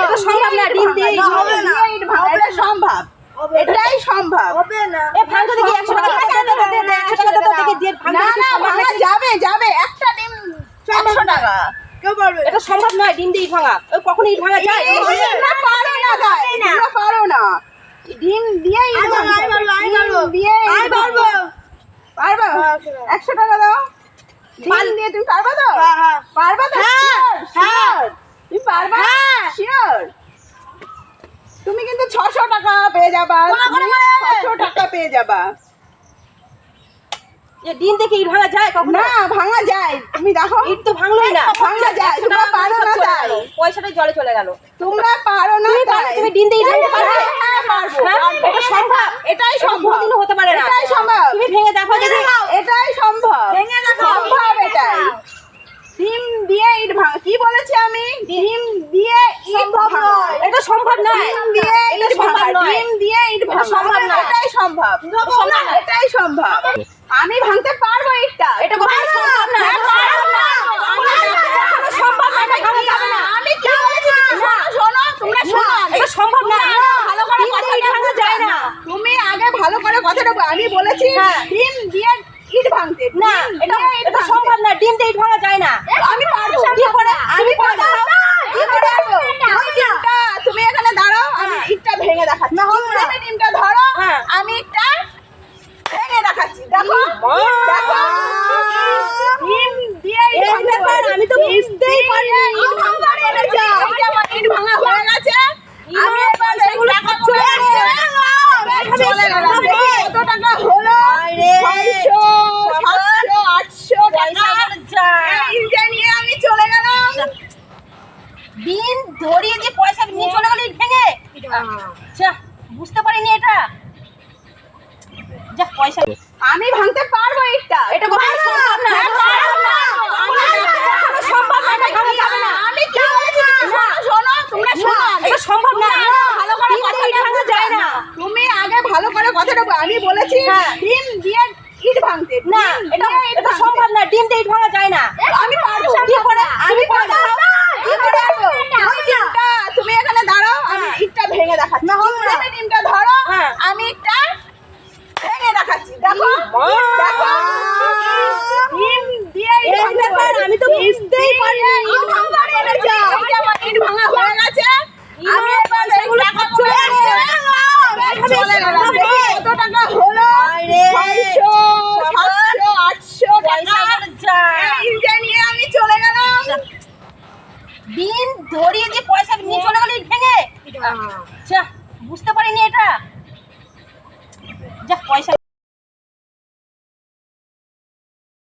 এটা সম্ভব না, ডিম দিয়ে হবে না, এটা সম্ভব, এটাই সম্ভব। হবে না। এ ভাঙতে দেখি 100 টাকা দে, 100 টাকা দে, দেখি দিয়ে না না, ভাঙা যাবে যাবে, একটা ডিম 100 টাকা। কেউ পারবে? এটা সম্ভব নয়, ডিম দিয়ে ইট ভাঙা। ওই কখনো ইট ভাঙা যায়? তোমরা পারো না ভাই, তোমরা পারো না। ডিম দিয়ে ইট ভাঙতে হবে, ডিম দিয়ে ইট ভাঙবো। পারবা? 100 টাকা দাও। ডিম দিয়ে তুমি পারবা তো? পারবা তো? শিওর? তুমি পারবা? শিওর? তুমি কিন্তু 600 টাকা পেয়ে যাবা, 600 টাকা পেয়ে যাবা। এ ডিম দেখে ইট ভাঙা যায় কখনো? না, ভাঙা যায়, তুমি দেখো। ইট তো ভাঙলোই না। ভাঙা যায়, তোমরা পারো না তাই। পয়সাটাই জলে চলে গেল। তোমরা পারো না তাই। তুমি ডিম দিয়ে ইট ভাঙতে পারবে? হ্যাঁ, পারবো। হ্যাঁ? এটা সম্ভব। এটাই এটা সম্ভব। কোনোদিনও হতে পারে না। এটাই সম্ভব। তুমি ভেঙে দেখো দেখি। এটাই সম্ভব। সম্ভব এটাই। ডিম দিয়ে ইট ভাঙা, কি বলেছি আমি? ডিম দিয়ে ইট ভাঙা। এটা সম্ভব নয়। ডিম দিয়ে এটা ইট ভাঙা, সম্ভব নয়। ডিম দিয়ে ইট ভাঙা। সম্ভব নয়। এটাই সম্ভব। এটাই সম্ভব। আমি ভাঙতে পারবো ইটটা। এটা কখনো সম্ভব না। হ্যাঁ, পারবো না। কখনো সম্ভব না, এটা ভাঙা যাবে না। আমি কি বলেছি তুমি শোনো, তোমরা শোনো আগে। এটা সম্ভব না। ভালো করে ডিম দিয়ে ইট ভাঙা যায় না। তুমি আগে ভালো করে কথাটা আমি বলেছি হ্যাঁ। ডিম দিয়ে ইট ভাঙতে। না, ডিম এটা দিয়ে ইট এটা ভাঙতে। সম্ভব না। ডিম দিয়ে ইট ভাঙা যায় না। আমি পারবো। কি করে? আমি পারবো। আমি পারবো। তুমি ডিমটা, তুমি এখানে দাঁড়াও, আমি ইটটা ভেঙে দেখাচ্ছি। তুমি ডিমটা ধরো, হ্যাঁ। আমি ইটটা ভেঙে দেখাচ্ছি। দেখো, দেখো। ডিম দিয়ে ইট এই ভাঙতে ব্যাপার পারি। আমি তো বুঝতেই পারিনি। ইট ভাঙা হয়ে গেছে। এই যে আমার ইট ভাঙা হয়ে গেছে। আমি এবার এগুলো চলে চলে গেলাম। দেখি কত টাকা হলো? 600, 700, 800 টাকা। এইটা নিয়ে আমি চলে গেলাম। ডিম ধরিয়ে দিয়ে পয়সা নিয়ে চলে গেল ইট ভেঙে। যা, বুঝতে পারিনি এটা। যা, পয়সা আমি ভাঙতে পারবো ইটটা। এটা কখনো সম্ভব না। হ্যাঁ, পারবো না। কখনো সম্ভব না, এটা ভাঙা যাবে না। আমি কি বলেছি তুমি শোনো, তোমরা শোনো আগে। এটা সম্ভব না। ভালো করে ডিম দিয়ে ইট ভাঙা যায় না। তুমি আগে ভালো করে কথাটা আমি বলেছি হ্যাঁ। ডিম দিয়ে ইট ভাঙতে। না, ডিম এটা দিয়ে ইট এটা ভাঙতে। সম্ভব না। ডিম দিয়ে ইট ভাঙা যায় না। আমি পারবো। কি করে? আমি পারবো। আমি পারবো। তুমি ডিমটা, তুমি এখানে দাঁড়াও, আমি ইটটা ভেঙে দেখাচ্ছি। তুমি ডিমটা ধরো, হ্যাঁ। আমি ইটটা ভেঙে দেখাচ্ছি। দেখো, দেখো। ডিম দিয়ে ইট এই ভাঙতে ব্যাপার পারি। আমি তো বুঝতেই পারিনি। ইট ভাঙা হয়ে গেছে। এই যে আমার ইট ভাঙা হয়ে গেছে। আমি এবার এগুলো চলে গেলাম। দেখি কত টাকা হলো? 600, 700, 800 টাকা। এইটা নিয়ে আমি চলে গেলাম। ডিম ধরিয়ে দিয়ে পয়সা নিয়ে চলে গেল ইট ভেঙে। যা, বুঝতে পারিনি এটা। যা, পয়সা